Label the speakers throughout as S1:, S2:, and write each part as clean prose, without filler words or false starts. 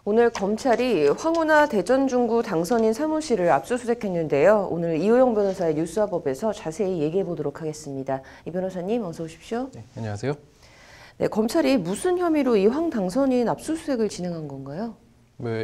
S1: 오늘 검찰이 황운하 대전 중구 당선인 사무실을 압수수색했는데요. 오늘 이호영 변호사의 뉴스화법에서 자세히 얘기해 보도록 하겠습니다. 이 변호사님 어서 오십시오.
S2: 네, 안녕하세요.
S1: 네, 검찰이 무슨 혐의로 이 황 당선인 압수수색을 진행한 건가요?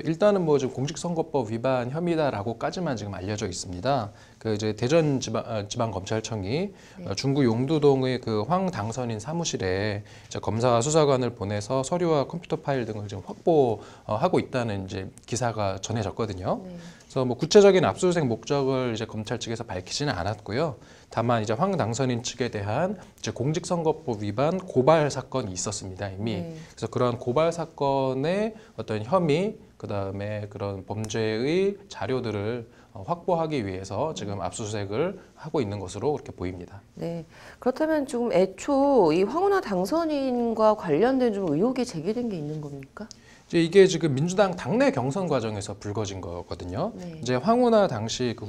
S2: 일단은 지금 공직선거법 위반 혐의다라고까지만 지금 알려져 있습니다. 이제 대전 지방검찰청이 중구 용두동의 그 황 당선인 사무실에 이제 검사와 수사관을 보내서 서류와 컴퓨터 파일 등을 지금 확보하고 있다는 이제 기사가 전해졌거든요.
S1: 네.
S2: 그래서 구체적인 압수수색 목적을 이제 검찰 측에서 밝히지는 않았고요. 다만 이제 황 당선인 측에 대한 이제 공직선거법 위반 고발 사건이 있었습니다, 이미.
S1: 네.
S2: 그래서 그런 고발 사건의 어떤 혐의, 그다음에 그런 범죄의 자료들을 확보하기 위해서 지금 압수수색을 하고 있는 것으로 그렇게 보입니다.
S1: 네. 그렇다면 좀 애초 이 황운하 당선인과 관련된 좀 의혹이 제기된 게 있는 겁니까?
S2: 이게 지금 민주당 당내 경선 과정에서 불거진 거거든요.
S1: 네.
S2: 이제 황운하 당시 그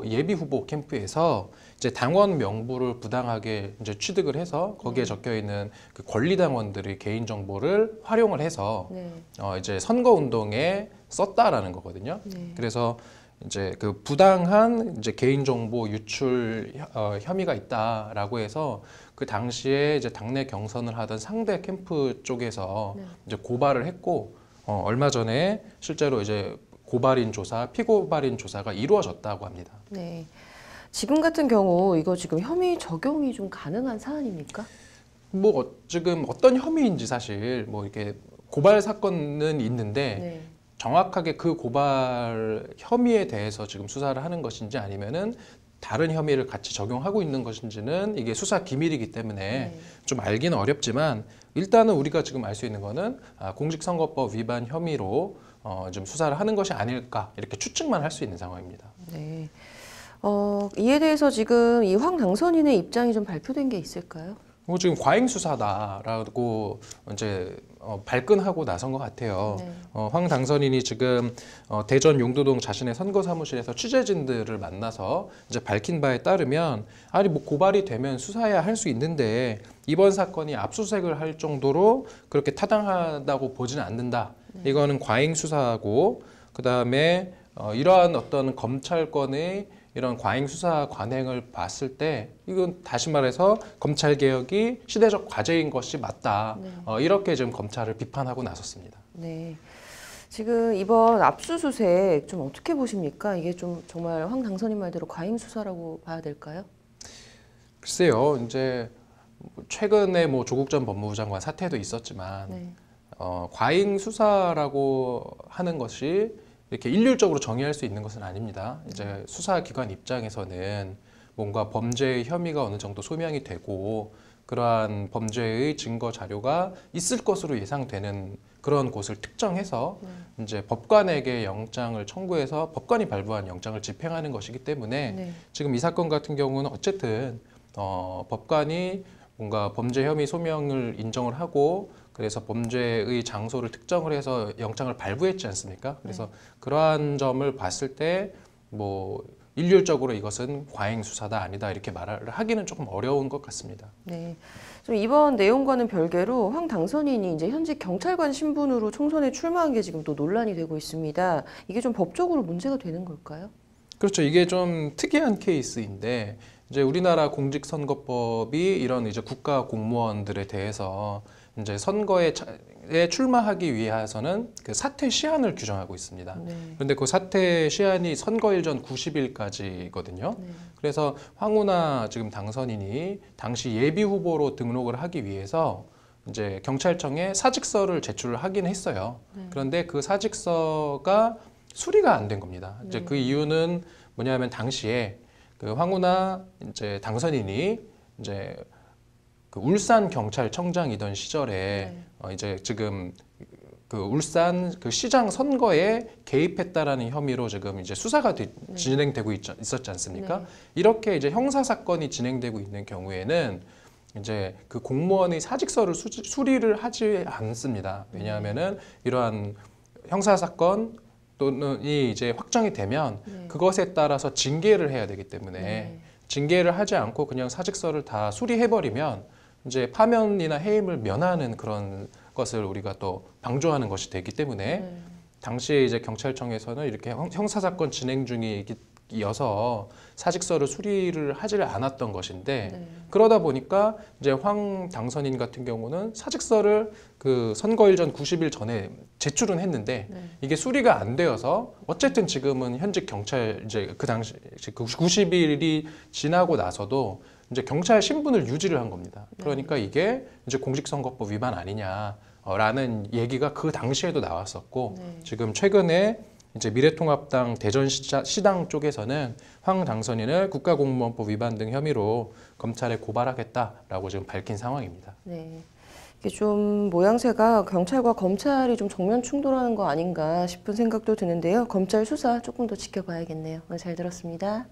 S2: 예비 후보 캠프에서 이제 당원 명부를 부당하게 이제 취득을 해서 거기에 적혀 있는 그 권리당원들의 개인 정보를 활용을 해서
S1: 네.
S2: 이제 선거 운동에 썼다라는 거거든요.
S1: 네.
S2: 그래서 이제 그 부당한 이제 개인 정보 유출 혐의가 있다라고 해서 그 당시에 이제 당내 경선을 하던 상대 캠프 쪽에서
S1: 네.
S2: 이제 고발을 했고 얼마 전에 실제로 이제 고발인 조사, 피고발인 조사가 이루어졌다고 합니다.
S1: 네. 지금 같은 경우 이거 지금 혐의 적용이 좀 가능한 사안입니까?
S2: 지금 어떤 혐의인지 사실 이렇게 고발 사건은 있는데
S1: 네.
S2: 정확하게 그 고발 혐의에 대해서 지금 수사를 하는 것인지 아니면은 다른 혐의를 같이 적용하고 있는 것인지는 이게 수사 기밀이기 때문에
S1: 네.
S2: 좀 알기는 어렵지만 일단은 우리가 지금 알 수 있는 거는 공직선거법 위반 혐의로 좀 수사를 하는 것이 아닐까 이렇게 추측만 할 수 있는 상황입니다.
S1: 네. 이에 대해서 지금 이 황 당선인의 입장이 좀 발표된 게 있을까요?
S2: 지금 과잉 수사다라고 이제 발끈하고 나선 것 같아요.
S1: 네.
S2: 황 당선인이 지금 대전 용두동 자신의 선거 사무실에서 취재진들을 만나서 이제 밝힌 바에 따르면 아니 고발이 되면 수사해야 할 수 있는데 이번 사건이 압수수색을 할 정도로 그렇게 타당하다고 보지는 않는다.
S1: 네.
S2: 이거는 과잉 수사고 그다음에 이러한 어떤 검찰권의 이런 과잉 수사 관행을 봤을 때 이건 다시 말해서 검찰 개혁이 시대적 과제인 것이 맞다.
S1: 네.
S2: 이렇게 지금 검찰을 비판하고 나섰습니다.
S1: 네. 지금 이번 압수수색 좀 어떻게 보십니까? 이게 좀 정말 황 당선인 말대로 과잉 수사라고 봐야 될까요?
S2: 글쎄요, 이제 최근에 조국 전 법무부 장관 사태도 있었지만
S1: 네.
S2: 과잉 수사라고 하는 것이 이렇게 일률적으로 정의할 수 있는 것은 아닙니다. 이제 수사기관 입장에서는 뭔가 범죄의 혐의가 어느 정도 소명이 되고 그러한 범죄의 증거 자료가 있을 것으로 예상되는 그런 곳을 특정해서 이제 법관에게 영장을 청구해서 법관이 발부한 영장을 집행하는 것이기 때문에
S1: 네.
S2: 지금 이 사건 같은 경우는 어쨌든 법관이 뭔가 범죄 혐의 소명을 인정을 하고 그래서 범죄의 장소를 특정을 해서 영장을 발부했지 않습니까? 그래서 그러한 점을 봤을 때 일률적으로 이것은 과잉 수사다 아니다 이렇게 말을 하기는 조금 어려운 것 같습니다.
S1: 네. 좀 이번 내용과는 별개로 황 당선인이 이제 현직 경찰관 신분으로 총선에 출마한 게 지금 또 논란이 되고 있습니다. 이게 좀 법적으로 문제가 되는 걸까요?
S2: 그렇죠. 이게 좀 특이한 케이스인데 이제 우리나라 공직선거법이 이런 이제 국가 공무원들에 대해서 이제 선거에 출마하기 위해서는 그 사퇴 시한을 규정하고 있습니다.
S1: 네.
S2: 그런데 그 사퇴 시한이 선거일 전 90일까지거든요.
S1: 네.
S2: 그래서 황운하 지금 당선인이 당시 예비 후보로 등록을 하기 위해서 이제 경찰청에 사직서를 제출을 하긴 했어요.
S1: 네.
S2: 그런데 그 사직서가 수리가 안 된 겁니다. 이제
S1: 네.
S2: 그 이유는 뭐냐면 당시에 그 황운하 이제 당선인이 이제 그 울산 경찰청장이던 시절에
S1: 네.
S2: 이제 지금 그 울산 그 시장 선거에 개입했다라는 혐의로 지금 이제 수사가 진행되고 있었지 않습니까?
S1: 네.
S2: 이렇게 이제 형사 사건이 진행되고 있는 경우에는 이제 그 공무원의 사직서를 수리를 하지 않습니다. 왜냐하면은 이러한 형사 사건 또는 이제 확정이 되면
S1: 네.
S2: 그것에 따라서 징계를 해야 되기 때문에
S1: 네.
S2: 징계를 하지 않고 그냥 사직서를 다 수리해버리면 이제 파면이나 해임을 면하는 그런 것을 우리가 또 방조하는 것이 되기 때문에
S1: 네.
S2: 당시에 이제 경찰청에서는 이렇게 형사사건 진행 중이어서 사직서를 수리를 하지를 않았던 것인데
S1: 네.
S2: 그러다 보니까 이제 황 당선인 같은 경우는 사직서를 그 선거일 전 90일 전에 제출은 했는데
S1: 네.
S2: 이게 수리가 안 되어서 어쨌든 지금은 현직 경찰 이제 그 당시 그 90일이 지나고 나서도 이제 경찰 신분을 유지를 한 겁니다. 그러니까 이게 이제 공직선거법 위반 아니냐라는 얘기가 그 당시에도 나왔었고
S1: 네.
S2: 지금 최근에 이제 미래통합당 대전시당 쪽에서는 황 당선인을 국가공무원법 위반 등 혐의로 검찰에 고발하겠다라고 지금 밝힌 상황입니다.
S1: 네. 이게 좀 모양새가 경찰과 검찰이 좀 정면 충돌하는 거 아닌가 싶은 생각도 드는데요. 검찰 수사 조금 더 지켜봐야겠네요. 오늘 잘 들었습니다.